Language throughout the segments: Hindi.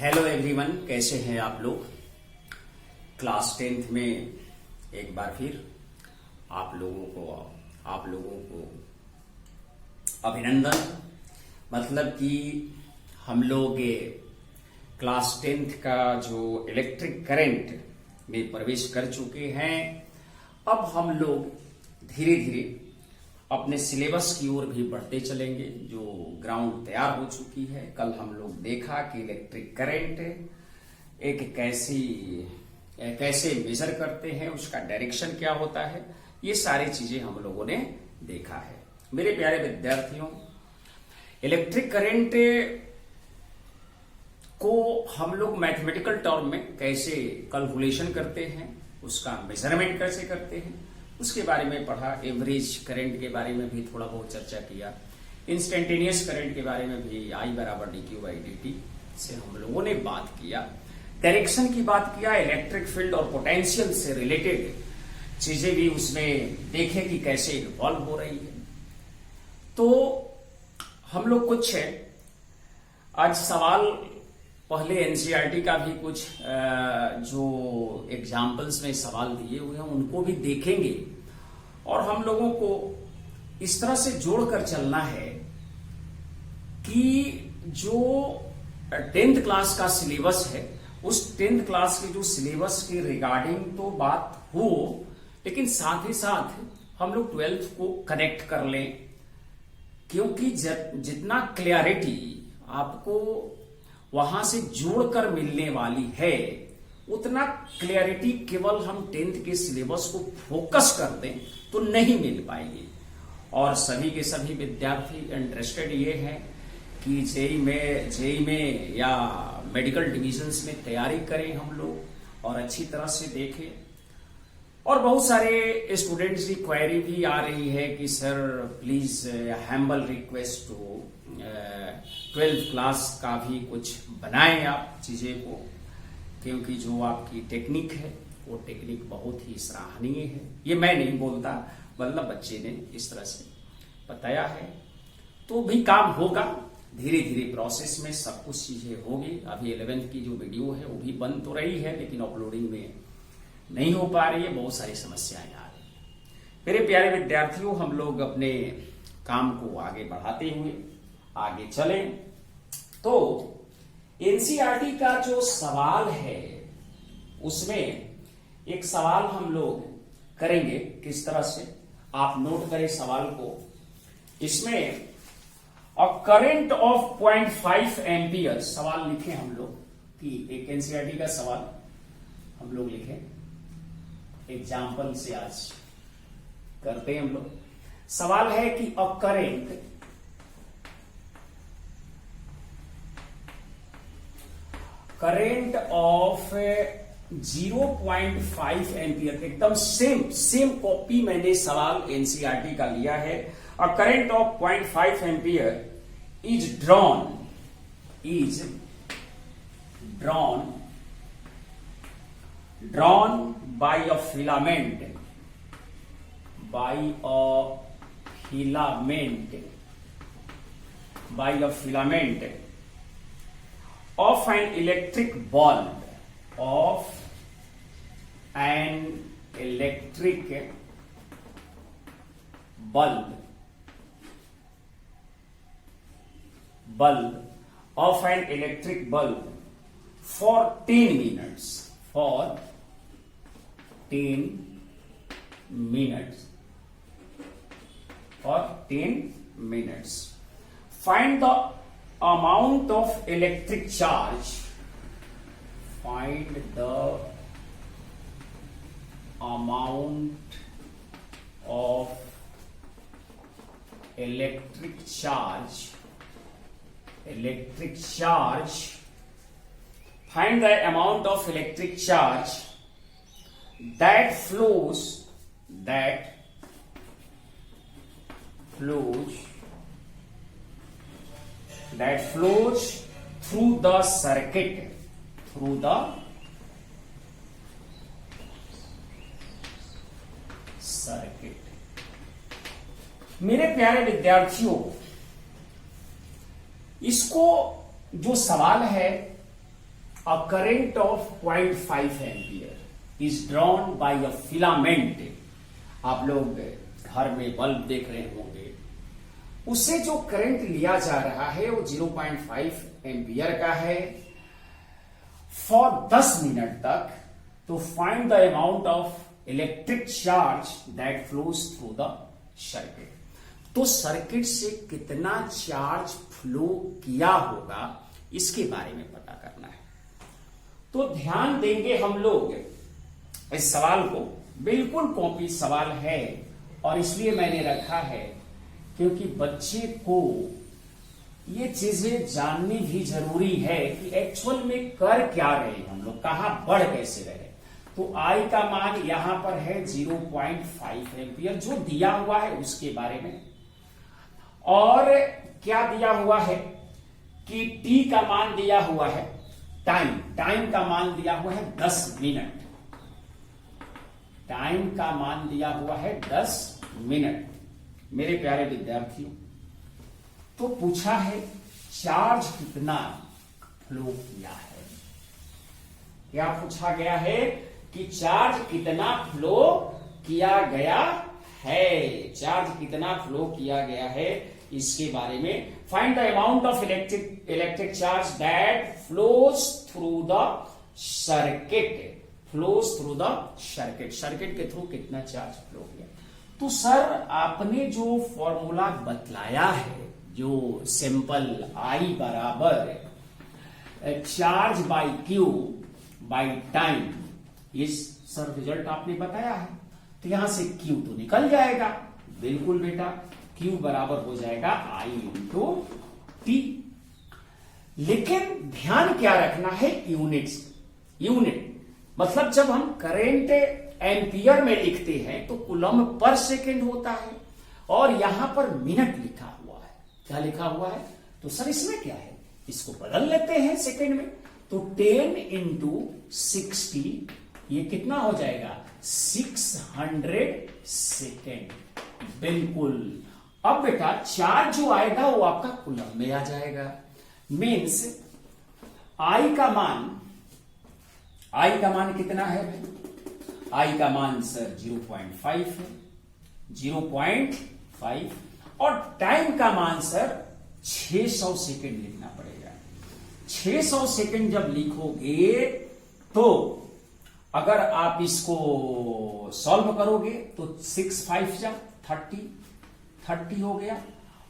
हेलो एवरीवन, कैसे हैं आप लोग। क्लास 10th में एक बार फिर आप लोगों को अभिनंदन। मतलब कि हम लोग क्लास 10th का जो इलेक्ट्रिक करंट में प्रवेश कर चुके हैं। अब हम लोग धीरे धीरे अपने सिलेबस की ओर भी बढ़ते चलेंगे। जो ग्राउंड तैयार हो चुकी है, कल हम लोग देखा कि इलेक्ट्रिक करंट एक कैसे मेजर करते हैं, उसका डायरेक्शन क्या होता है, ये सारी चीजें हम लोगों ने देखा है। मेरे प्यारे विद्यार्थियों, इलेक्ट्रिक करंट को हम लोग मैथमेटिकल टर्म में कैसे कैलकुलेशन करते हैं, उसका मेजरमेंट कैसे करते हैं, उसके बारे में पढ़ा। एवरेज करंट के बारे में भी थोड़ा बहुत चर्चा किया। इंस्टेंटेनियस करंट के बारे में भी I = dq/dt से हम लोगों ने बात किया। डायरेक्शन की बात किया, इलेक्ट्रिक फील्ड और पोटेंशियल से रिलेटेड चीजें भी उसमें देखे कि कैसे इन्वॉल्व हो रही है। तो हम लोग कुछ आज सवाल पहले एनसीईआरटी का भी कुछ जो एग्जाम्पल्स में सवाल दिए हुए हैं उनको भी देखेंगे, और हम लोगों को इस तरह से जोड़कर चलना है कि जो 10th क्लास का सिलेबस है, उस 10th क्लास के जो सिलेबस के रिगार्डिंग तो बात हो, लेकिन साथ ही साथ हम लोग 12th को कनेक्ट कर लें। क्योंकि जितना क्लियरिटी आपको वहां से जोड़कर मिलने वाली है, उतना क्लियरिटी केवल हम 10th के सिलेबस को फोकस कर दें तो नहीं मिल पाएगी। और सभी के सभी विद्यार्थी इंटरेस्टेड ये हैं कि जेई में या मेडिकल डिविजन्स में तैयारी करें हम लोग और अच्छी तरह से देखें। और बहुत सारे स्टूडेंट्स की क्वेरी भी आ रही है कि sir please humble request to 12th class का भी कुछ बनाएं आप चीजें को, क्योंकि जो आपकी टेक्निक है वो टेक्निक बहुत ही सराहनीय है। ये मैं नहीं बोलता, मतलब बच्चे ने इस तरह से बताया है। तो भी काम होगा, धीरे धीरे प्रोसेस में सब कुछ चीजें होगी। अभी 11th की जो वीडियो है वो भी बन तो रही है, लेकिन अपलोडिंग में नहीं हो पा रही है, बहुत सारी समस्याएं आ रही है। मेरे प्यारे विद्यार्थियों, हम लोग अपने काम को आगे बढ़ाते हुए आगे चलें। तो एनसीईआरटी का जो सवाल है उसमें एक सवाल हम लोग करेंगे। किस तरह से आप नोट करें सवाल को। इसमें अ करंट ऑफ 0.5 एम्पियर सवाल लिखे हम लोग, कि एक एनसीईआरटी का सवाल हम लोग लिखे, एग्जाम्पल से आज करते हैं हम लोग। सवाल है कि अ करंट ऑफ 0.5 एम्पियर, एकदम सेम कॉपी मैंने सवाल एनसीईआरटी का लिया है। A current of 0.5 ampere is drawn by a filament of an electric bulb of an electric bulb for 10 minutes. Find the amount of electric charge. Find the amount of electric charge. Find the amount of electric charge that flows through the circuit. मेरे प्यारे विद्यार्थियों, इसको जो सवाल है a current of 0.5 ampere is drawn by a filament. आप लोग घर में बल्ब देख रहे होंगे, उससे जो करंट लिया जा रहा है वो 0.5 एम्पियर का है फॉर 10 मिनट तक. तो find the amount of electric charge that flows through the circuit. तो सर्किट से कितना चार्ज फ्लो किया होगा इसके बारे में पता करना है. तो ध्यान देंगे हम लोग इस सवाल को, बिल्कुल कॉपी सवाल है और इसलिए मैंने रखा है क्योंकि बच्चे को ये चीजें जाननी भी जरूरी है कि एक्चुअल में कर क्या रहे हम लोग, कहां बढ़ कैसे रहे. तो आई का मान यहां पर है 0.5 एम्पियर जो दिया हुआ है उसके बारे में, और क्या दिया हुआ है कि टी का मान दिया हुआ है, टाइम का मान दिया हुआ है 10 मिनट. टाइम का मान दिया हुआ है 10 मिनट. मेरे प्यारे विद्यार्थियों, तो पूछा है चार्ज कितना फ्लो किया है. क्या पूछा गया है कि चार्ज कितना फ्लो किया गया है, चार्ज कितना फ्लो किया गया है इसके बारे में. Find the amount of electric charge that flows through the circuit. Flows through the circuit, circuit के थ्रू कितना चार्ज फ्लो किया. तो सर आपने जो फॉर्मूला बतलाया है, जो सिंपल आई बराबर charge by Q by time, इस सर रिजल्ट आपने बताया है. तो यहां से क्यू तो निकल जाएगा, बिल्कुल बेटा, क्यू बराबर हो जाएगा आई इंटू टी. लेकिन ध्यान क्या रखना है, यूनिट्स. यूनिट मतलब जब हम करंट एम्पियर में लिखते हैं तो कूलम पर सेकेंड होता है, और यहां पर मिनट लिखा हुआ है. क्या लिखा हुआ है? तो सर इसमें क्या है, इसको बदल लेते हैं सेकेंड में. तो 10 इंटू 60 ये कितना हो जाएगा, 600 सेकेंड. बिल्कुल. अब बेटा चार्ज जो आएगा वो आपका कूलम में आ जाएगा. मीन्स आई का मान कितना है? आई का मान सर 0.5 है, 0.5, और टाइम का मान सर 600 सेकेंड लिखना पड़ेगा. 600 सेकेंड जब लिखोगे तो अगर आप इसको सॉल्व करोगे तो 6 5 जा 30 हो गया,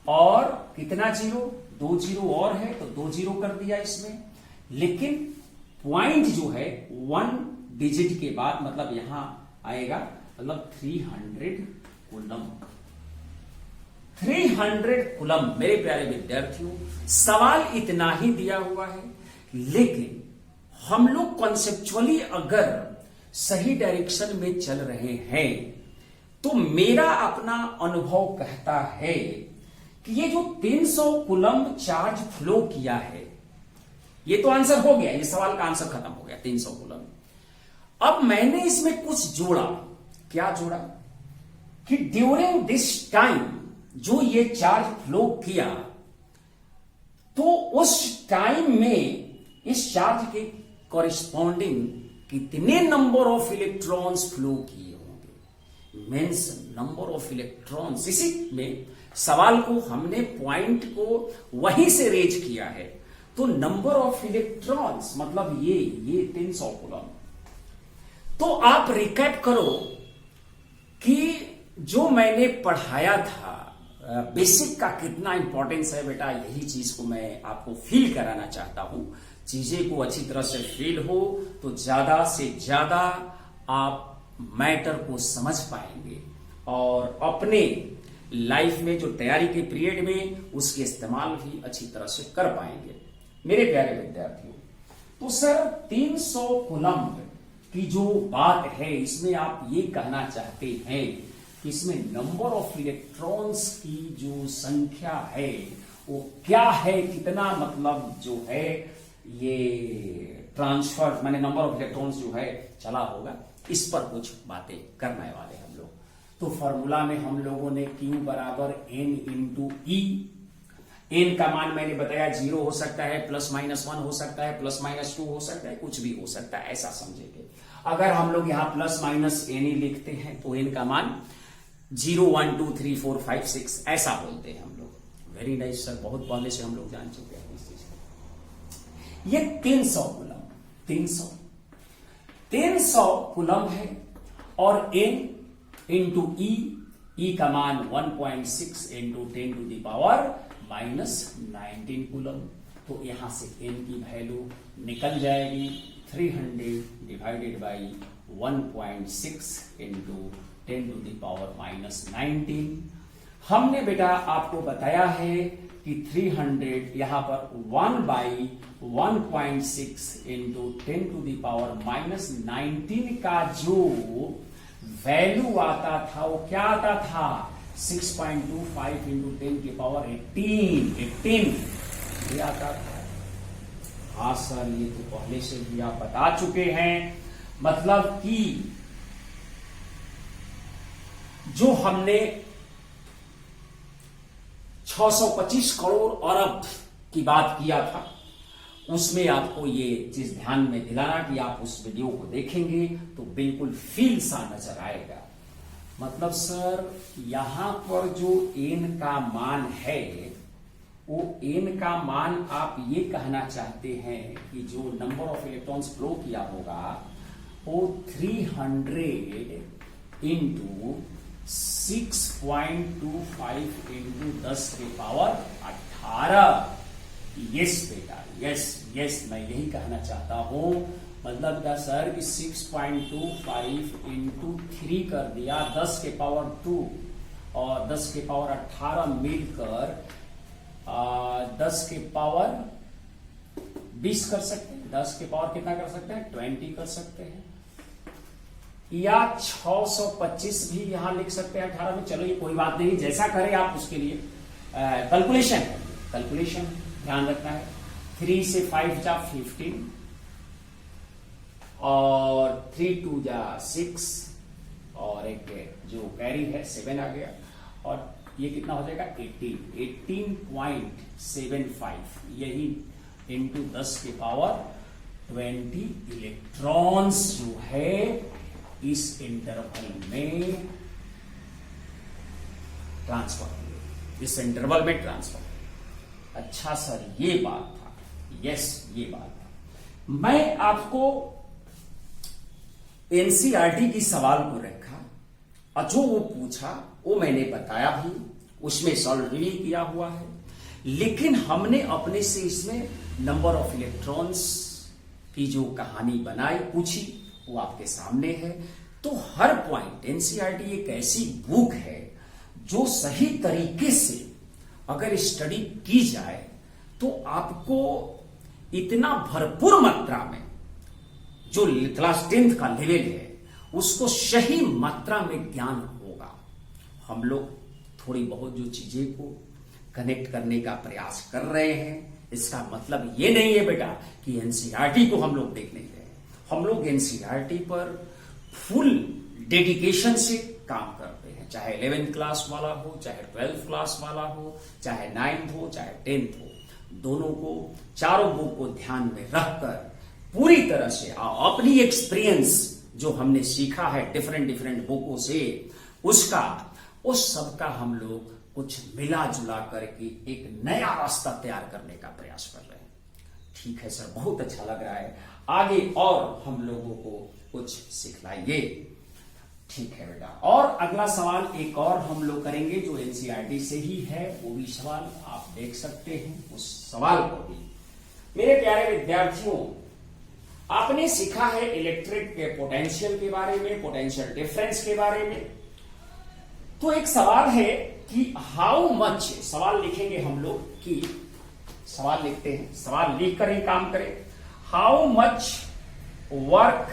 और कितना जीरो, 2 जीरो और है तो 2 जीरो कर दिया इसमें. लेकिन पॉइंट जो है 1 डिजिट के बाद मतलब यहां आएगा, मतलब 300 कूलम. 300 कूलम. मेरे प्यारे विद्यार्थियों, सवाल इतना ही दिया हुआ है, लेकिन हम लोग कॉन्सेप्चुअली अगर सही डायरेक्शन में चल रहे हैं तो मेरा अपना अनुभव कहता है कि ये जो 300 कूलम चार्ज फ्लो किया है, ये तो आंसर हो गया, ये सवाल का आंसर खत्म हो गया 300 कूलम. अब मैंने इसमें कुछ जोड़ा. क्या जोड़ा कि ड्यूरिंग दिस टाइम जो ये चार्ज फ्लो किया, तो उस टाइम में इस चार्ज के कॉरिस्पॉन्डिंग कितने नंबर ऑफ इलेक्ट्रॉन्स फ्लो किए होंगे. Means number of electrons. इसी में सवाल को हमने पॉइंट को वहीं से रेज किया है. तो नंबर ऑफ इलेक्ट्रॉन्स मतलब ये 300 कूलम. तो आप रिकैप करो कि जो मैंने पढ़ाया था बेसिक का कितना इंपॉर्टेंस है बेटा. यही चीज को मैं आपको फील कराना चाहता हूं. चीजें को अच्छी तरह से फील हो तो ज्यादा से ज्यादा आप मैटर को समझ पाएंगे और अपने लाइफ में जो तैयारी के पीरियड में उसके इस्तेमाल भी अच्छी तरह से कर पाएंगे. मेरे प्यारे विद्यार्थियों, तो सर 300 कूलम की जो बात है इसमें आप ये कहना चाहते हैं कि इसमें नंबर ऑफ इलेक्ट्रॉन्स की जो संख्या है वो क्या है, कितना मतलब जो है ये ट्रांसफर माने नंबर ऑफ इलेक्ट्रॉन्स जो है चला होगा, इस पर कुछ बातें करने वाले हम लोग. तो फॉर्मूला में हम लोगों ने Q बराबर N इंटू ई. एन का मान मैंने बताया 0 हो सकता है, +-1 हो सकता है, +-2 हो सकता है, कुछ भी हो सकता है, ऐसा समझेंगे। अगर हम लोग यहां +-n ही लिखते हैं तो एन का मान 0, 1, 2, 3, 4, 5, 6 ऐसा बोलते हैं हम लोग। वेरी नाइस सर, बहुत पहले से हम लोग जान चुके हैं इस चीज को। ये 300 कूलम, 300 कूलम है और n इंटू ई का मान 1.6 इंटू 10⁻⁻19 कूलम। तो यहां से n की वैल्यू निकल जाएगी 300 डिवाइडेड बाई 1.6 इंटू 10⁻⁻19। हमने बेटा आपको बताया है कि 300 यहां पर 1/1.6 इंटू 10⁻⁻19 का जो वैल्यू आता था वो क्या आता था, 6.25 इंटू 10⁻18 ये आता था। हाँ सर, ये तो पहले से भी आप बता चुके हैं। मतलब कि जो हमने 625 करोड़ अरब की बात किया था, उसमें आपको ये चीज ध्यान में दिलाना कि आप उस वीडियो को देखेंगे तो बिल्कुल फील सा नजर आएगा। मतलब सर यहां पर जो n का मान है, वो n का मान आप ये कहना चाहते हैं कि जो नंबर ऑफ इलेक्ट्रॉन्स फ्लो किया होगा वो 300 इंटू 6.25 इंटू 10⁻18। यस बेटा, यस मैं यही कहना चाहता हूं। मतलब क्या सर कि 6.25 इंटू 3 कर दिया 10⁻2 और 10⁻18 मिलकर 10⁻20 कर सकते हैं। 10 के पावर कितना कर सकते हैं, 20 कर सकते हैं, या 625 भी यहां लिख सकते हैं 18 में। चलो ये कोई बात नहीं, जैसा करें आप उसके लिए कैलकुलेशन ध्यान रखना है। 3 से 5 जा 15 और 3 2 जा 6 और एक जो कैरी है 7 आ गया और ये कितना हो जाएगा 18.75 यही इंटू 10⁻20 इलेक्ट्रॉन्स जो है इस इंटरवल में ट्रांसफर हुए, इस इंटरवल में ट्रांसफर। अच्छा सर ये बात था, यस ये बात था। मैं आपको एनसीईआरटी की सवाल को रखा और जो वो पूछा वो मैंने बताया भी, उसमें सॉल्व रिवील किया हुआ है, लेकिन हमने अपने से इसमें नंबर ऑफ इलेक्ट्रॉन्स की जो कहानी बनाई पूछी वो आपके सामने है। तो हर पॉइंट एनसीईआरटी एक ऐसी बुक है जो सही तरीके से अगर स्टडी की जाए तो आपको इतना भरपूर मात्रा में जो क्लास 10th का लेवल है उसको सही मात्रा में ज्ञान होगा। हम लोग थोड़ी बहुत जो चीजें को कनेक्ट करने का प्रयास कर रहे हैं, इसका मतलब ये नहीं है बेटा कि एनसीईआरटी को हम लोग देख नहीं रहे। हम लोग एनसीईआरटी पर फुल डेडिकेशन से काम करते हैं, चाहे 11th क्लास वाला हो, चाहे 12th क्लास वाला हो, चाहे 9th हो, चाहे 10th हो। दोनों को, चारों बुक को ध्यान में रखकर पूरी तरह से अपनी एक्सपीरियंस जो हमने सीखा है डिफरेंट बुकों से, उसका उस सब का हम लोग कुछ मिला जुला करके एक नया रास्ता तैयार करने का प्रयास कर रहे हैं। ठीक है सर, बहुत अच्छा लग रहा है, आगे और हम लोगों को कुछ सिखलाइए। ठीक है बेटा, और अगला सवाल एक और हम लोग करेंगे जो एनसीईआरटी से ही है, वो भी सवाल आप देख सकते हैं। उस सवाल को भी मेरे प्यारे विद्यार्थियों, आपने सीखा है इलेक्ट्रिक के पोटेंशियल के बारे में, पोटेंशियल डिफरेंस के बारे में। तो एक सवाल है कि हाउ मच, सवाल लिखेंगे हम लोग कि सवाल लिखते हैं, सवाल लिख कर ही काम करें। How much work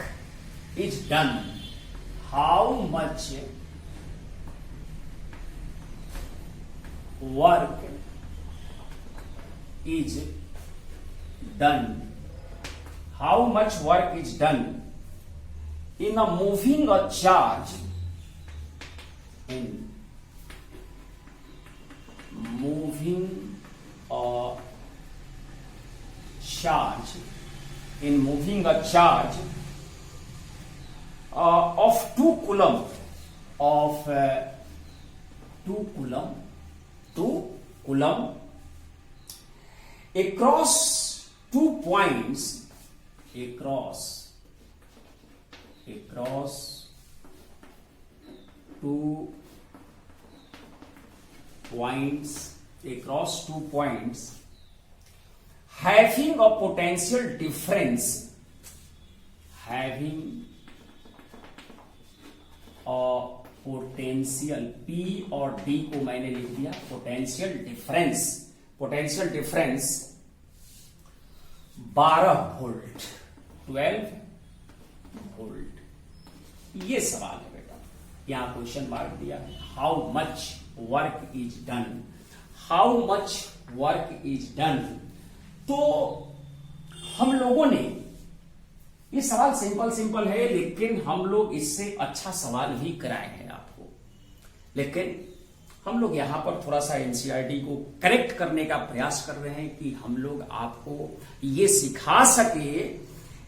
is done, how much work is done, how much work is done in a moving a charge, in moving charge, in moving a charge of 2 coulomb of 2 coulomb across 2 points, across 2 points having a potential difference, potential, P और D को मैंने लिख दिया पोटेंशियल डिफरेंस 12 वोल्ट 12 वोल्ट। ये सवाल है बेटा, यहां क्वेश्चन मार्क दिया है, how much work is done. तो हम लोगों ने, ये सवाल सिंपल है, लेकिन हम लोग इससे अच्छा सवाल भी कराए हैं आपको, लेकिन हम लोग यहां पर थोड़ा सा एनसीईआरटी को करेक्ट करने का प्रयास कर रहे हैं कि हम लोग आपको ये सिखा सके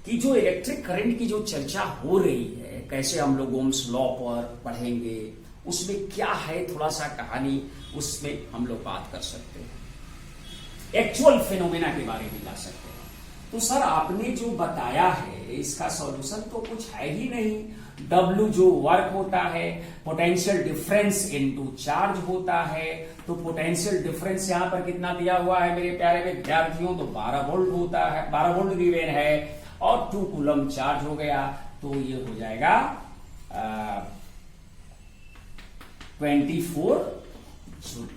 कि जो इलेक्ट्रिक करंट की जो चर्चा हो रही है, कैसे हम लोग ओम्स लॉ पर पढ़ेंगे, उसमें क्या है थोड़ा सा कहानी, उसमें हम लोग बात कर सकते हैं, एक्चुअल फिनोमेना के बारे में ला सकते हैं। तो सर आपने जो बताया है इसका सॉल्यूशन तो कुछ है ही नहीं। W जो वर्क होता है, पोटेंशियल डिफरेंस इनटू चार्ज होता है, तो पोटेंशियल डिफरेंस यहां पर कितना दिया हुआ है मेरे प्यारे विद्यार्थियों, तो 12 वोल्ट होता है, 12 वोल्ट गिवन है, और 2 कूलम चार्ज हो गया, तो ये हो जाएगा 24 जूल।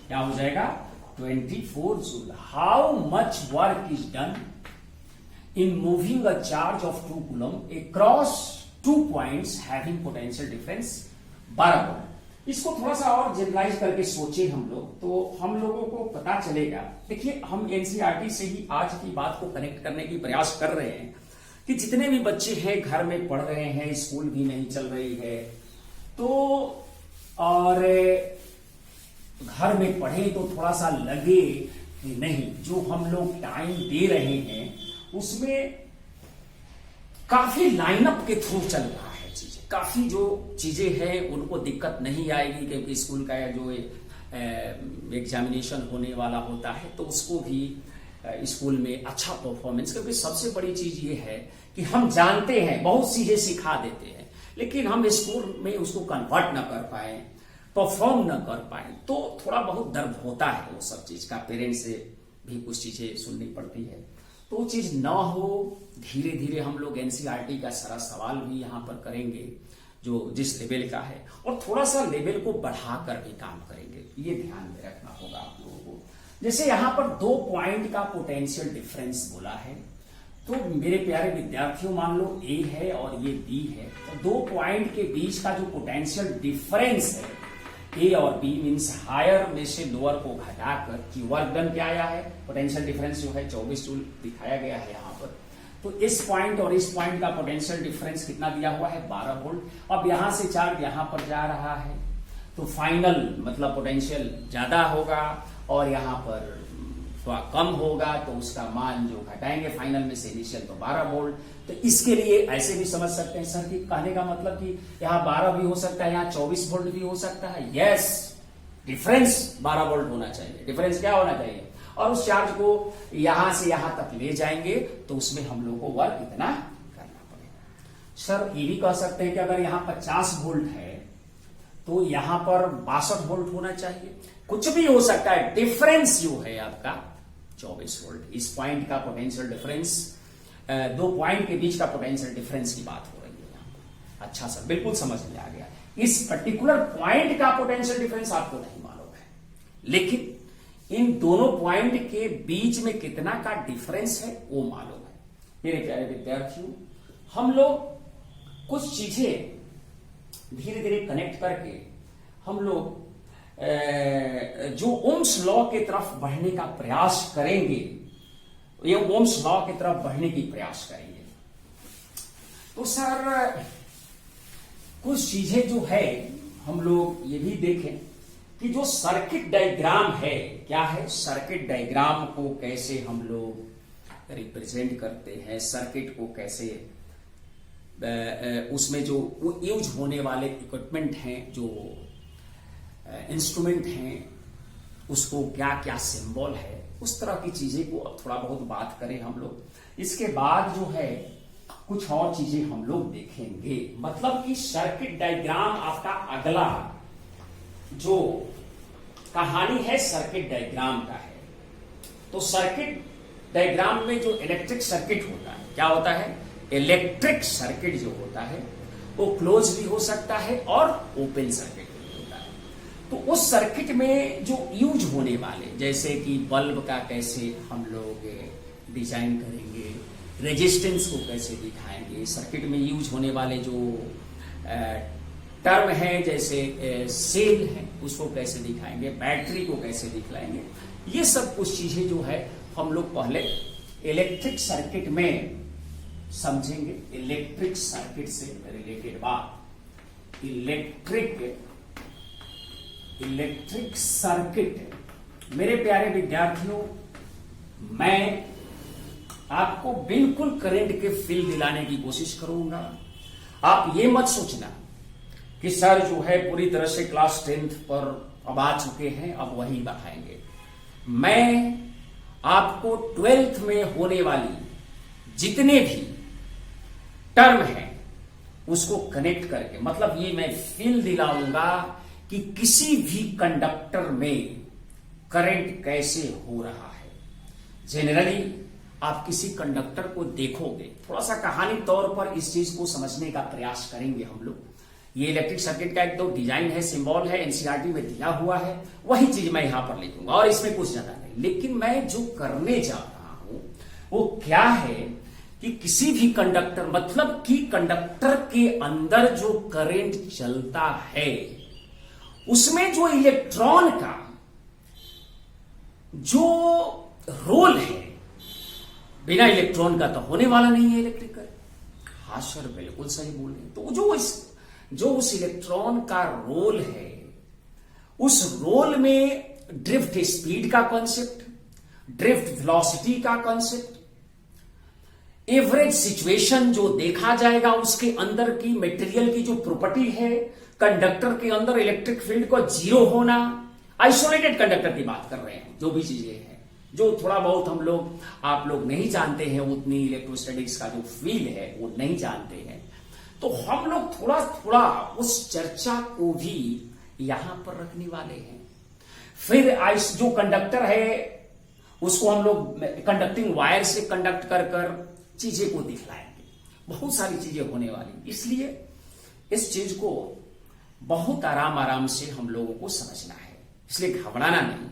क्या हो जाएगा 24 joule. How much work is done in moving a charge of 2 coulomb across 2 points having potential difference 12 volt. इसको थोड़ा सा और जनरलाइज करके सोचे हम लोग, तो हम लोगों को पता चलेगा। देखिए हम एनसीईआरटी से ही आज की बात को कनेक्ट करने की प्रयास कर रहे हैं कि जितने भी बच्चे हैं घर में पढ़ रहे हैं, स्कूल भी नहीं चल रही है, तो और घर में पढ़े तो थोड़ा सा लगे कि नहीं, जो हम लोग टाइम दे रहे हैं उसमें काफी लाइनअप के थ्रू चल रहा है चीजें, काफी जो चीजें हैं उनको दिक्कत नहीं आएगी, क्योंकि स्कूल का जो एग्जामिनेशन होने वाला होता है तो उसको भी स्कूल में अच्छा परफॉर्मेंस, क्योंकि सबसे बड़ी चीज ये है कि हम जानते हैं, बहुत चीजें सिखा देते हैं, लेकिन हम स्कूल में उसको कन्वर्ट न कर पाए, परफॉर्म न कर पाए, तो थोड़ा बहुत दर्द होता है वो सब चीज का। पेरेंट्स से भी कुछ चीजें सुननी पड़ती है, तो चीज ना हो, धीरे धीरे हम लोग एनसीईआरटी का सारा सवाल भी यहां पर करेंगे जो जिस लेवल का है, और थोड़ा सा लेवल को बढ़ाकर भी काम करेंगे, ये ध्यान में रखना होगा आप लोगों को। जैसे यहां पर 2 पॉइंट का पोटेंशियल डिफरेंस बोला है, तो मेरे प्यारे विद्यार्थियों मान लो A है और ये B है, तो 2 पॉइंट के बीच का जो पोटेंशियल डिफरेंस है A और B मीन्स हायर में से लोअर को घटाकर, कि वर्क डन क्या आया है, पोटेंशियल डिफरेंस जो है 24 जूल दिखाया गया है यहाँ पर, तो इस पॉइंट और इस पॉइंट का पोटेंशियल डिफरेंस कितना दिया हुआ है 12 वोल्ट। अब यहां से चार्ज यहां पर जा रहा है, तो फाइनल मतलब पोटेंशियल ज्यादा होगा और यहां पर थोड़ा कम होगा, तो उसका मान जो घटाएंगे फाइनल में से इनिशियल तो 12 वोल्ट। तो इसके लिए ऐसे भी समझ सकते हैं सर कि कहने का मतलब कि यहाँ 12 भी हो सकता है, यहाँ 24 वोल्ट भी हो सकता है। यस, डिफरेंस 12 वोल्ट होना चाहिए, डिफरेंस क्या होना चाहिए, और उस चार्ज को यहां से यहां तक ले जाएंगे तो उसमें हम लोग को वर्क इतना करना पड़ेगा। सर ये भी कह सकते हैं कि अगर यहाँ 50 वोल्ट है तो यहां पर 62 वोल्ट होना चाहिए, कुछ भी हो सकता है, डिफरेंस जो है आपका 24 वोल्ट। इस पॉइंट का पोटेंशियल डिफरेंस, 2 पॉइंट के बीच का पोटेंशियल डिफरेंस की बात हो रही है यहाँ। अच्छा सर, बिल्कुल समझ में आ गया। इस पर्टिकुलर पॉइंट का पोटेंशियल डिफरेंस आपको नहीं मालूम है, लेकिन इन दोनों पॉइंट के बीच में कितना का डिफरेंस है वो मालूम है। मेरे प्यारे विद्यार्थियों, हम लोग कुछ चीजें धीरे धीरे कनेक्ट करके हम लोग जो ओम्स लॉ की तरफ बढ़ने का प्रयास करेंगे, ये ओम्स लॉ की तरफ बढ़ने की प्रयास करेंगे। तो सर कुछ चीजें जो है हम लोग ये भी देखें कि जो सर्किट डायग्राम है, क्या है, सर्किट डायग्राम को कैसे हम लोग रिप्रेजेंट करते हैं, सर्किट को कैसे उसमें जो यूज होने वाले इक्विपमेंट हैं, जो इंस्ट्रूमेंट हैं, उसको क्या क्या सिंबल है, उस तरह की चीजें को थोड़ा बहुत बात करें हम लोग। इसके बाद जो है कुछ और चीजें हम लोग देखेंगे। मतलब कि सर्किट डायग्राम आपका अगला जो कहानी है सर्किट डायग्राम का है। तो सर्किट डायग्राम में जो इलेक्ट्रिक सर्किट होता है, क्या होता है, इलेक्ट्रिक सर्किट जो होता है वो क्लोज भी हो सकता है और ओपन सर्किट भी होता है। तो उस सर्किट में जो यूज होने वाले, जैसे कि बल्ब का कैसे हम लोग डिजाइन करेंगे, रेजिस्टेंस को कैसे दिखाएंगे, सर्किट में यूज होने वाले जो टर्म है जैसे सेल है उसको कैसे दिखाएंगे, बैटरी को कैसे दिखलाएंगे, ये सब कुछ चीजें जो है हम लोग पहले इलेक्ट्रिक सर्किट में समझेंगे। इलेक्ट्रिक सर्किट से रिलेटेड बात, इलेक्ट्रिक सर्किट। मेरे प्यारे विद्यार्थियों, मैं आपको बिल्कुल करंट के फील दिलाने की कोशिश करूंगा। आप ये मत सोचना कि सर जो है पूरी तरह से क्लास 10th पर अब आ चुके हैं, अब वही बताएंगे। मैं आपको 12th में होने वाली जितने भी टर्म है उसको कनेक्ट करके, मतलब ये मैं फील दिलाऊंगा कि किसी भी कंडक्टर में करंट कैसे हो रहा है। जनरली आप किसी कंडक्टर को देखोगे, थोड़ा सा कहानी तौर पर इस चीज को समझने का प्रयास करेंगे हम लोग। ये इलेक्ट्रिक सर्किट का एक तो डिजाइन है, सिंबल है, एनसीईआरटी में दिया हुआ है, वही चीज मैं यहां पर लिखूंगा और इसमें कुछ ज्यादा नहीं। लेकिन मैं जो करने जा रहा हूं वो क्या है कि किसी भी कंडक्टर, मतलब कि कंडक्टर के अंदर जो करंट चलता है उसमें जो इलेक्ट्रॉन का जो रोल है, बिना इलेक्ट्रॉन का तो होने वाला नहीं है इलेक्ट्रिक करंट। हाँ सर, बिल्कुल सही बोल रहे हैं। तो जो उस इलेक्ट्रॉन का रोल है, उस रोल में ड्रिफ्ट स्पीड का कॉन्सेप्ट, ड्रिफ्ट वेलोसिटी का कॉन्सेप्ट, एवरेज सिचुएशन जो देखा जाएगा, उसके अंदर की मटेरियल की जो प्रॉपर्टी है, कंडक्टर के अंदर इलेक्ट्रिक फील्ड को जीरो होना, आइसोलेटेड कंडक्टर की बात कर रहे हैं, जो भी चीजें हैं जो थोड़ा बहुत हम लोग आप लोग नहीं जानते हैं, उतनी इलेक्ट्रोस्टैटिक्स का जो फील्ड है वो नहीं जानते हैं। तो हम लोग थोड़ा थोड़ा उस चर्चा को भी यहां पर रखने वाले हैं। फिर जो कंडक्टर है उसको हम लोग कंडक्टिंग वायर से कंडक्ट कर कर चीजें को दिखलाएंगे। बहुत सारी चीजें होने वाली, इसलिए इस चीज को बहुत आराम आराम से हम लोगों को समझना है, इसलिए घबराना नहीं है।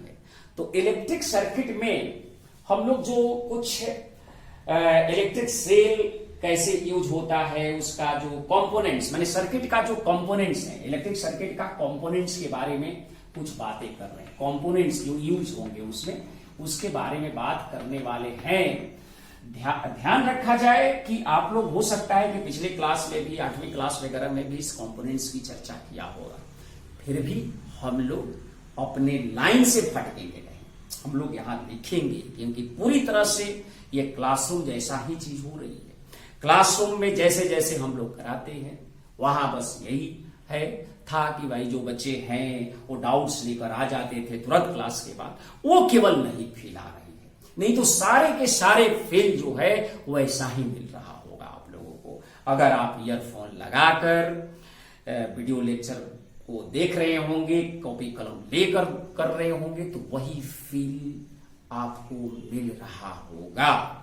तो इलेक्ट्रिक सर्किट में हम लोग जो कुछ इलेक्ट्रिक सेल कैसे यूज होता है, उसका जो कंपोनेंट्स, माने सर्किट का जो कंपोनेंट्स हैं, इलेक्ट्रिक सर्किट का कंपोनेंट्स के बारे में कुछ बातें कर रहे हैं। कंपोनेंट्स जो यूज होंगे उसमें, उसके बारे में बात करने वाले हैं। ध्यान रखा जाए कि आप लोग हो सकता है कि पिछले क्लास में भी, 8वीं क्लास वगैरह में भी इस कंपोनेंट्स की चर्चा किया होगा, फिर भी हम लोग अपने लाइन से भटकेंगे नहीं, हम लोग यहां लिखेंगे, क्योंकि पूरी तरह से ये क्लासरूम जैसा ही चीज हो रही है। क्लासरूम में जैसे जैसे हम लोग कराते हैं वहां बस यही है था कि भाई जो बच्चे हैं वो डाउट्स लेकर आ जाते थे तुरंत क्लास के बाद, वो केवल नहीं फील आ रही है, नहीं तो सारे के सारे फील जो है वो ऐसा ही मिल रहा होगा आप लोगों को। अगर आप ईयरफोन लगाकर वीडियो लेक्चर को देख रहे होंगे, कॉपी कलम लेकर कर रहे होंगे, तो वही फील आपको मिल रहा होगा।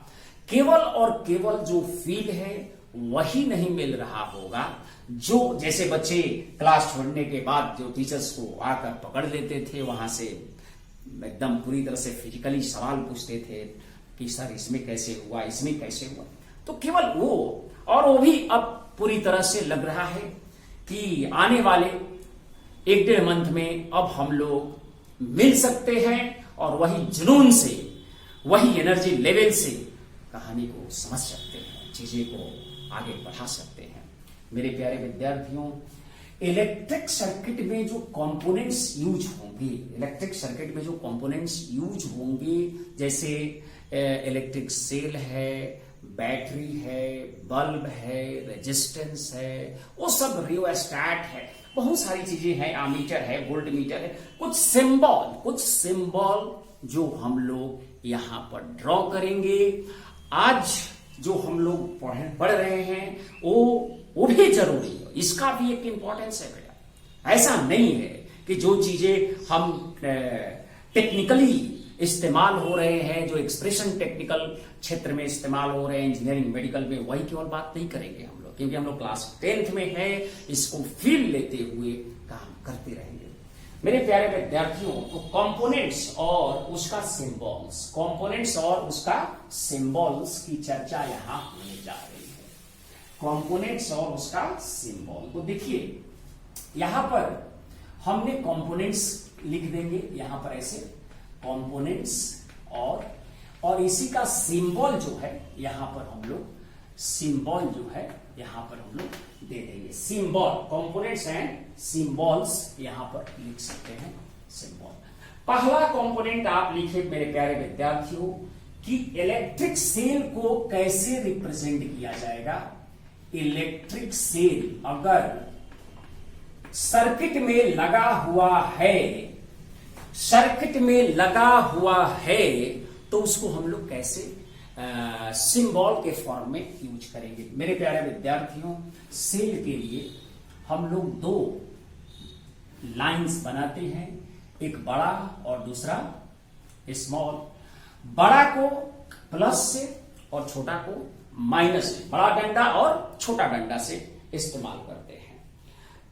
केवल और केवल जो फील है वही नहीं मिल रहा होगा जो, जैसे बच्चे क्लास छोड़ने के बाद जो टीचर्स को आकर पकड़ लेते थे, वहां से एकदम पूरी तरह से फिजिकली सवाल पूछते थे कि सर इसमें कैसे हुआ, इसमें कैसे हुआ, तो केवल वो, और वो भी अब पूरी तरह से लग रहा है कि आने वाले 1-1.5 मंथ में अब हम लोग मिल सकते हैं और वही जुनून से, वही एनर्जी लेवल से कहानी को समझ सकते हैं, चीजें को आगे बढ़ा सकते हैं। मेरे प्यारे विद्यार्थियों, इलेक्ट्रिक सर्किट में जो कंपोनेंट्स यूज होंगे, इलेक्ट्रिक सर्किट में जो कंपोनेंट्स यूज होंगे, जैसे इलेक्ट्रिक सेल है, बैटरी है, बल्ब है, रेजिस्टेंस है, वो सब रियोस्टैट है, बहुत सारी चीजें हैं, आमीटर है, वोल्ट मीटर है, कुछ सिंबल जो हम लोग यहां पर ड्रॉ करेंगे। आज जो हम लोग पढ़ रहे हैं वो भी जरूरी है, इसका भी एक इंपॉर्टेंस है बेटा। ऐसा नहीं है कि जो चीजें हम टेक्निकली इस्तेमाल हो रहे हैं, जो एक्सप्रेशन टेक्निकल क्षेत्र में इस्तेमाल हो रहे हैं, इंजीनियरिंग मेडिकल में, वही केवल बात नहीं करेंगे हम लोग, क्योंकि हम लोग क्लास 10th में है, इसको फील लेते हुए काम करते रहेंगे। मेरे प्यारे विद्यार्थियों, तो कंपोनेंट्स और उसका सिंबल्स, कंपोनेंट्स और उसका सिंबल्स की चर्चा यहां होने जा रही है। कंपोनेंट्स और उसका सिंबल, तो देखिए यहां पर हमने कंपोनेंट्स लिख देंगे, यहां पर ऐसे कंपोनेंट्स और इसी का सिंबल जो है यहां पर हम लोग सिंबल जो है यहां पर हम लोग दे देंगे। सिंबल, कंपोनेंट्स एंड सिंबल्स यहां पर लिख सकते हैं सिंबल। पहला कंपोनेंट आप लिखे मेरे प्यारे विद्यार्थियों कि इलेक्ट्रिक सेल को कैसे रिप्रेजेंट किया जाएगा। इलेक्ट्रिक सेल अगर सर्किट में लगा हुआ है तो उसको हम लोग कैसे सिंबल के फॉर्म में यूज करेंगे। मेरे प्यारे विद्यार्थियों, सेल के लिए हम लोग दो लाइंस बनाते हैं, एक बड़ा और दूसरा स्मॉल। बड़ा को प्लस से और छोटा को माइनस से, बड़ा डंडा और छोटा डंडा से इस्तेमाल करते हैं।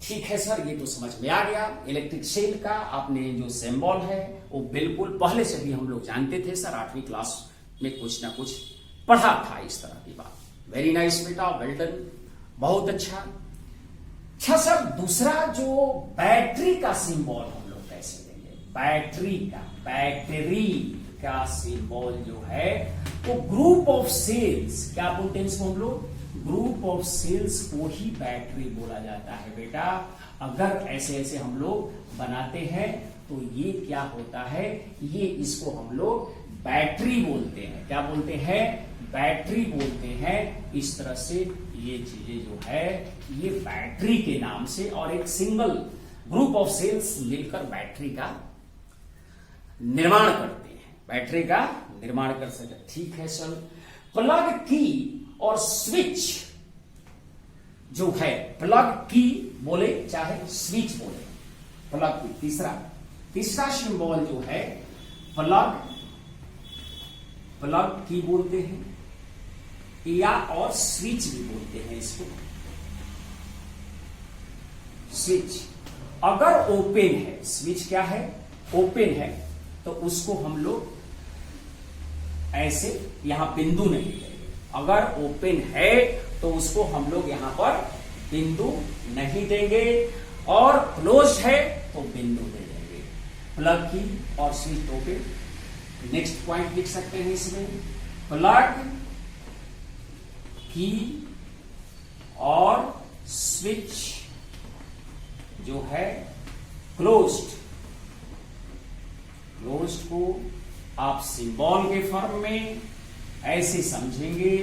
ठीक है सर, ये तो समझ में आ गया। इलेक्ट्रिक सेल का आपने जो सिंबल है वो बिल्कुल पहले से भी हम लोग जानते थे सर, 8वीं क्लास में कुछ ना कुछ पढ़ा था इस तरह की बात। वेरी नाइस बेटा, वेल डन, बहुत अच्छा। अच्छा सर, दूसरा जो बैटरी का सिंबल हम लोग कैसे देंगे। बैटरी का सिंबल जो है वो ग्रुप ऑफ सेल्स, क्या बोलते हैं इसको हम लोग, ग्रुप ऑफ सेल्स को ही बैटरी बोला जाता है बेटा। अगर ऐसे ऐसे हम लोग बनाते हैं तो ये क्या होता है, ये इसको हम लोग बैटरी बोलते हैं। क्या बोलते हैं, बैटरी बोलते हैं। इस तरह से ये चीजें जो है ये बैटरी के नाम से, और एक सिंगल ग्रुप ऑफ सेल्स मिलकर बैटरी का निर्माण करते हैं, बैटरी का निर्माण कर सकते। ठीक है सर, प्लग की और स्विच जो है, प्लग की बोले चाहे स्विच बोले, प्लग की तीसरा सिंबल जो है प्लग की बोलते हैं या और स्विच भी बोलते हैं इसको। स्विच अगर ओपन है, स्विच क्या है, ओपन है, तो उसको हम लोग ऐसे यहां बिंदु नहीं देंगे। अगर ओपन है तो उसको हम लोग यहां पर बिंदु नहीं देंगे, और क्लोज है तो बिंदु दे देंगे। प्लग की और स्विच ओपन। नेक्स्ट पॉइंट लिख सकते हैं इसमें, प्लग की और स्विच जो है क्लोज्ड को आप सिंबल के फॉर्म में ऐसे समझेंगे।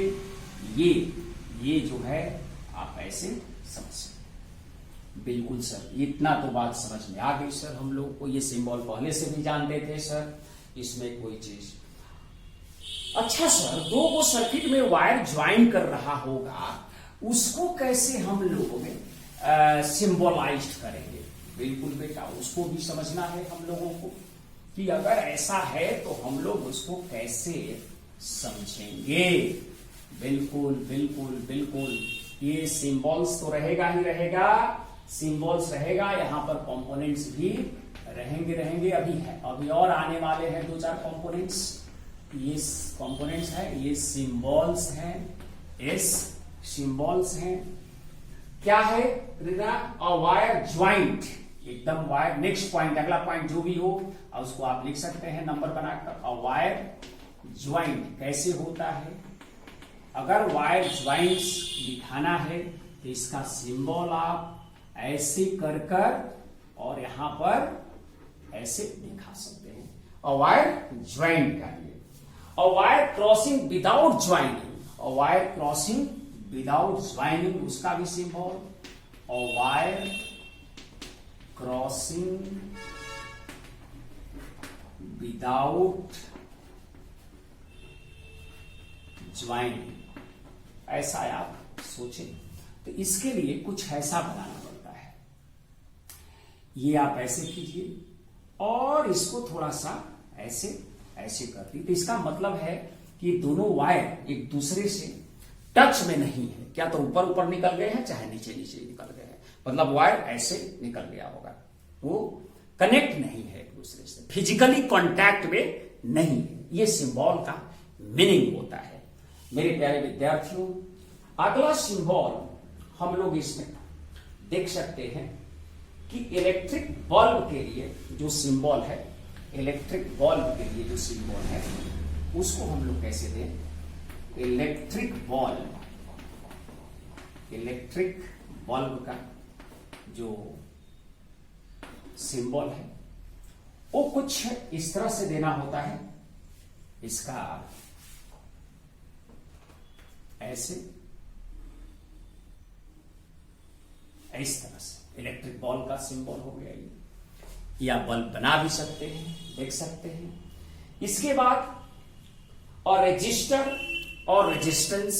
ये जो है आप ऐसे समझ। बिल्कुल सर, इतना तो बात समझ में आ गई सर हम लोग को। ये सिंबल पहले से भी जानते थे सर, इसमें कोई चीज। अच्छा सर, दो को सर्किट में वायर ज्वाइन कर रहा होगा, उसको कैसे हम लोग सिंबलाइज करेंगे। बिल्कुल बेटा, उसको भी समझना है हम लोगों को कि अगर ऐसा है तो हम लोग उसको कैसे समझेंगे। बिल्कुल बिल्कुल बिल्कुल, ये सिंबल्स तो रहेगा ही रहेगा, सिंबल्स रहेगा, यहां पर कंपोनेंट्स भी रहेंगे। अभी और आने वाले हैं 2-4 कंपोनेंट्स। ये कंपोनेंट्स है, ये सिंबल्स हैं, सिंबल्स हैं। क्या है वायर ज्वाइंट, एकदम वायर। नेक्स्ट पॉइंट, अगला पॉइंट जो भी हो उसको आप लिख सकते हैं नंबर बनाकर। वायर ज्वाइंट कैसे होता है, अगर वायर ज्वाइंट्स दिखाना है तो इसका सिंबल आप ऐसे कर कर और यहां पर ऐसे दिखा सकते हैं। अ वायर ज्वाइन करिए, a wire crossing without joining, a wire crossing without joining उसका भी symbol, a wire crossing without joining, ऐसा आप सोचें। तो इसके लिए कुछ ऐसा बनाना पड़ता है। ये आप ऐसे कीजिए और इसको थोड़ा सा ऐसे ऐसे कर दी, तो इसका मतलब है कि दोनों वायर एक दूसरे से टच में नहीं है, क्या तो ऊपर ऊपर निकल गए हैं चाहे नीचे नीचे निकल गए हैं, मतलब वायर ऐसे निकल गया होगा, वो कनेक्ट नहीं है एक दूसरे से, फिजिकली कांटेक्ट में नहीं है। ये सिंबल का मीनिंग होता है। मेरे प्यारे विद्यार्थियों, अगला सिंबल हम लोग इसमें देख सकते हैं कि इलेक्ट्रिक बल्ब के लिए जो सिंबल है, इलेक्ट्रिक बल्ब के लिए जो सिंबल है उसको हम लोग कैसे दें। इलेक्ट्रिक बल्ब का जो सिंबल है वो कुछ इस तरह से देना होता है। इसका ऐसे इस तरह से इलेक्ट्रिक बल्ब का सिंबल हो गया ये, या बल्ब बना भी सकते हैं, देख सकते हैं। इसके बाद और रजिस्टर और रेजिस्टेंस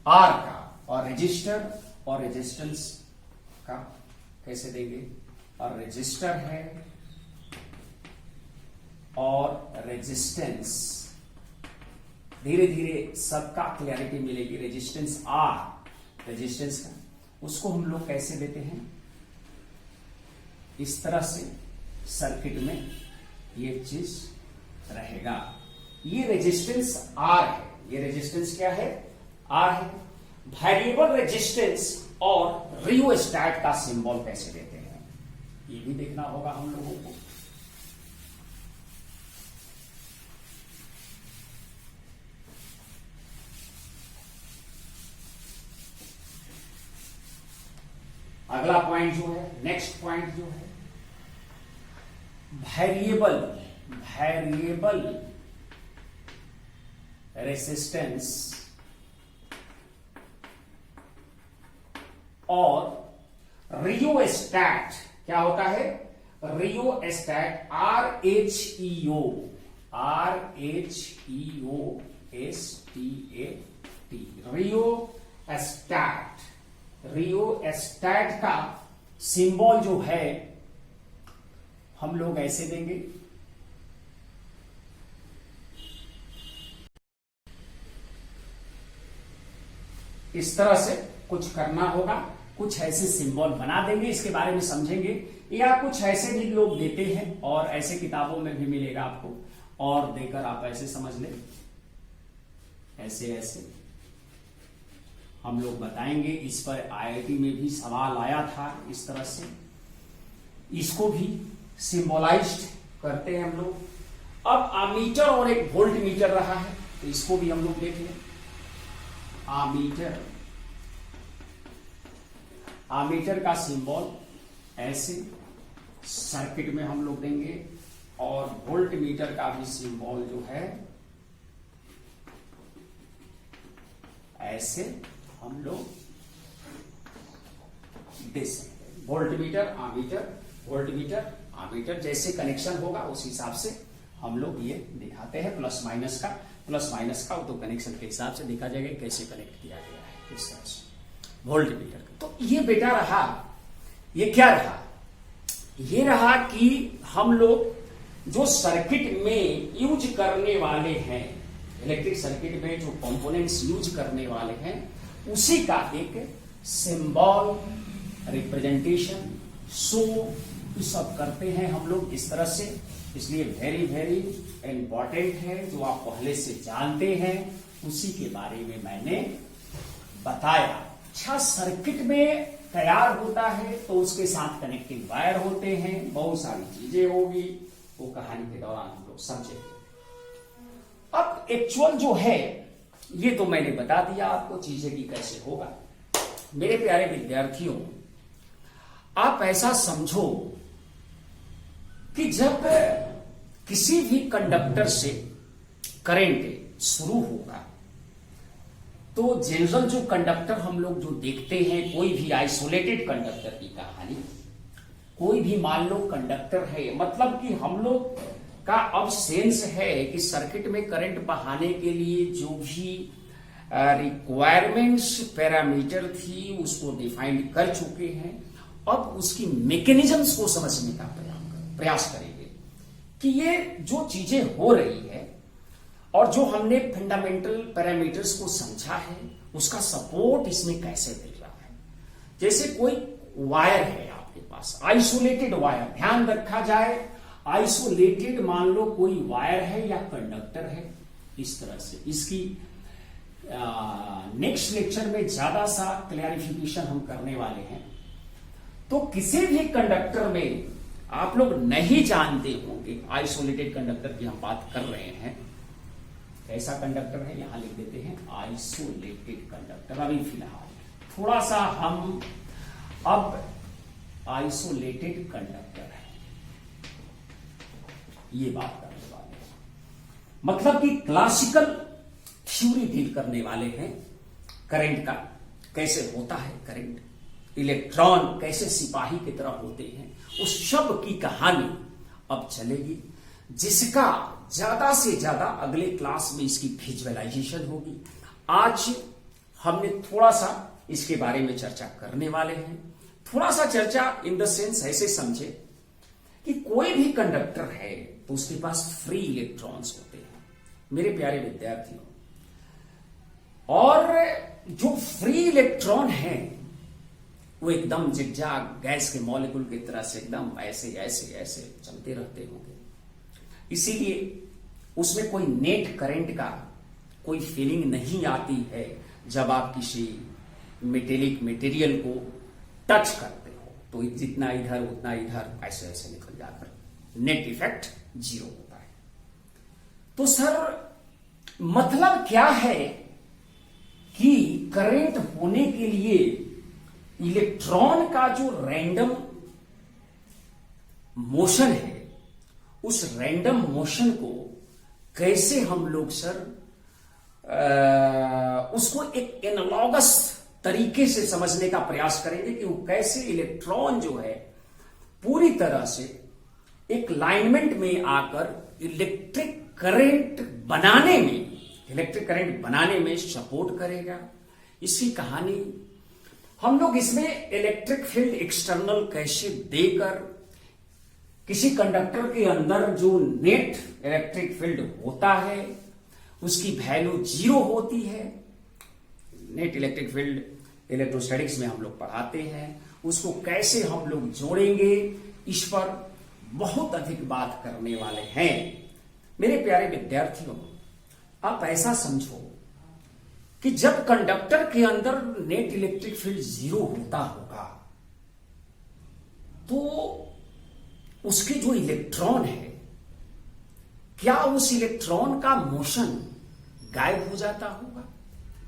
आर का, और रजिस्टर और रेजिस्टेंस का कैसे देंगे। और रजिस्टर है और रेजिस्टेंस, धीरे धीरे सबका क्लैरिटी मिलेगी। रेजिस्टेंस आर, रेजिस्टेंस का, उसको हम लोग कैसे देते हैं, इस तरह से सर्किट में ये चीज रहेगा। ये रेजिस्टेंस आर है, ये रेजिस्टेंस क्या है, आर है। वेरिएबल रेजिस्टेंस और रियोस्टैट का सिंबल कैसे देते हैं, ये भी देखना होगा हम लोगों को। अगला पॉइंट जो है, नेक्स्ट पॉइंट जो है, वेरिएबल रेसिस्टेंस और रियोस्टैट। क्या होता है, रियोस्टैट, RHEO STAT, रियोस्टैट का सिंबल जो है हम लोग ऐसे देंगे। इस तरह से कुछ करना होगा, कुछ ऐसे सिंबल बना देंगे, इसके बारे में समझेंगे। या कुछ ऐसे भी लोग देते हैं और ऐसे किताबों में भी मिलेगा आपको, और देकर आप ऐसे समझ लें, ऐसे ऐसे हम लोग बताएंगे। इस पर IIT में भी सवाल आया था इस तरह से, इसको भी सिंबलाइज्ड करते हैं हम लोग। अब अमीटर और एक वोल्ट मीटर रहा है, तो इसको भी हम लोग देख लें। आमीटर का सिंबल ऐसे सर्किट में हम लोग देंगे, और वोल्ट मीटर का भी सिंबल जो है ऐसे हम लोग दे सकते हैं। Volt meter ammeter, volt meter ammeter, जैसे कनेक्शन होगा उस हिसाब से हम लोग ये दिखाते हैं। प्लस माइनस का वो तो कनेक्शन के हिसाब से दिखा जाएगा कैसे कनेक्ट किया गया है, इस तरह से वोल्ट मीटर का। तो ये बेटा रहा, ये क्या रहा, ये रहा कि हम लोग जो सर्किट में यूज करने वाले हैं, इलेक्ट्रिक सर्किट में जो कंपोनेंट्स यूज करने वाले हैं, उसी का एक सिंबल, रिप्रेजेंटेशन, शो, ये सब करते हैं हम लोग इस तरह से। इसलिए वेरी वेरी इंपॉर्टेंट है, जो आप पहले से जानते हैं उसी के बारे में मैंने बताया। अच्छा, सर्किट में तैयार होता है तो उसके साथ कनेक्टिंग वायर होते हैं, बहुत सारी चीजें होगी, वो कहानी के दौरान हम लोग समझेंगे। अब एक्चुअल जो है ये तो मैंने बता दिया आपको चीजें की कैसे होगा। मेरे प्यारे विद्यार्थियों, आप ऐसा समझो कि जब किसी भी कंडक्टर से करंट शुरू होगा तो जनरल जो कंडक्टर हम लोग जो देखते हैं, कोई भी आइसोलेटेड कंडक्टर की कहानी, कोई भी मान लो कंडक्टर है, मतलब कि हम लोग का अब सेंस है कि सर्किट में करंट बहाने के लिए जो भी रिक्वायरमेंट्स पैरामीटर थी उसको डिफाइन कर चुके हैं। अब उसकी मैकेनिज्म्स को समझने का प्रयास करेंगे कि ये जो चीजें हो रही है और जो हमने फंडामेंटल पैरामीटर्स को समझा है उसका सपोर्ट इसमें कैसे मिल रहा है। जैसे कोई वायर है आपके पास, आइसोलेटेड वायर, ध्यान रखा जाए आइसोलेटेड मान लो कोई वायर है या कंडक्टर है, इस तरह से इसकी नेक्स्ट लेक्चर में ज्यादा सा क्लैरिफिकेशन हम करने वाले हैं। तो किसी भी कंडक्टर में आप लोग नहीं जानते होंगे, आइसोलेटेड कंडक्टर की हम बात कर रहे हैं, कैसा कंडक्टर है यहां लिख देते हैं आइसोलेटेड कंडक्टर। अभी फिलहाल थोड़ा सा हम अब आइसोलेटेड कंडक्टर है ये बात करने वाले हैं, मतलब कि क्लासिकल थ्योरी डील करने वाले हैं करंट का, कैसे होता है करंट, इलेक्ट्रॉन कैसे सिपाही की तरह होते हैं, उस सब की कहानी अब चलेगी, जिसका ज्यादा से ज्यादा अगले क्लास में इसकी विजुअलाइजेशन होगी। आज हमने थोड़ा सा इसके बारे में चर्चा करने वाले हैं। थोड़ा सा चर्चा इन द सेंस ऐसे समझे कि कोई भी कंडक्टर है तो उसके पास फ्री इलेक्ट्रॉन्स होते हैं मेरे प्यारे विद्यार्थियों, और जो फ्री इलेक्ट्रॉन है वो एकदम जिगजाग गैस के मॉलिक्यूल की तरह से एकदम ऐसे ऐसे ऐसे चलते रहते होंगे, इसीलिए उसमें कोई नेट करंट का कोई फीलिंग नहीं आती है जब आप किसी मेटेलिक मटेरियल को टच करते हो, तो जितना इधर उतना इधर ऐसे ऐसे निकल जाकर नेट इफेक्ट जीरो होता है। तो सर मतलब क्या है कि करंट होने के लिए इलेक्ट्रॉन का जो रैंडम मोशन है उस रैंडम मोशन को कैसे हम लोग सर उसको एक एनालॉगस तरीके से समझने का प्रयास करेंगे कि वो कैसे इलेक्ट्रॉन जो है पूरी तरह से एक लाइनमेंट में आकर इलेक्ट्रिक करंट बनाने में सपोर्ट करेगा। इसकी कहानी हम लोग इसमें इलेक्ट्रिक फील्ड एक्सटर्नल कैसे देकर किसी कंडक्टर के अंदर जो नेट इलेक्ट्रिक फील्ड होता है उसकी वैल्यू जीरो होती है। नेट इलेक्ट्रिक फील्ड इलेक्ट्रोस्टैटिक्स में हम लोग पढ़ाते हैं, उसको कैसे हम लोग जोड़ेंगे इस पर बहुत अधिक बात करने वाले हैं। मेरे प्यारे विद्यार्थियों, आप ऐसा समझो कि जब कंडक्टर के अंदर नेट इलेक्ट्रिक फील्ड जीरो होता होगा तो उसके जो इलेक्ट्रॉन है क्या उस इलेक्ट्रॉन का मोशन गायब हो जाता होगा?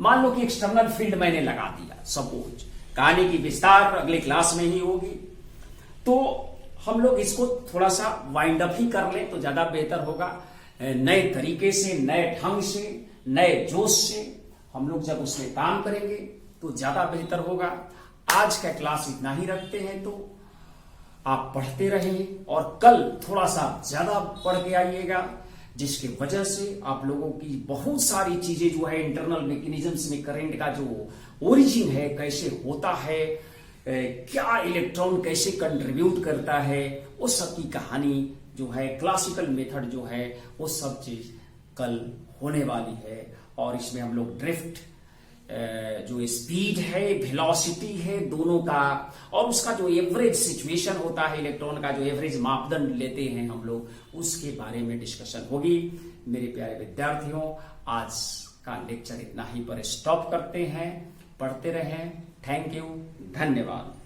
मान लो कि एक्सटर्नल फील्ड मैंने लगा दिया, सपोज, कहानी की विस्तार अगले क्लास में ही होगी, तो हम लोग इसको थोड़ा सा वाइंड अप ही कर लें तो ज्यादा बेहतर होगा। नए तरीके से, नए ढंग से, नए जोश से हम लोग जब उसमें काम करेंगे तो ज्यादा बेहतर होगा। आज का क्लास इतना ही रखते हैं, तो आप पढ़ते रहें और कल थोड़ा सा ज्यादा पढ़ के आइएगा, जिसकी वजह से आप लोगों की बहुत सारी चीजें जो है इंटरनल मैकेनिज्म्स में करंट का जो ओरिजिन है, कैसे होता है, क्या इलेक्ट्रॉन कैसे कंट्रीब्यूट करता है, वो सब की कहानी जो है, क्लासिकल मेथड जो है, वो सब चीज कल होने वाली है। और इसमें हम लोग ड्रिफ्ट, जो स्पीड है, वेलोसिटी है, दोनों का, और उसका जो एवरेज सिचुएशन होता है, इलेक्ट्रॉन का जो एवरेज मापदंड लेते हैं हम लोग, उसके बारे में डिस्कशन होगी। मेरे प्यारे विद्यार्थियों, आज का लेक्चर इतना ही पर स्टॉप करते हैं, पढ़ते रहें। थैंक यू, धन्यवाद।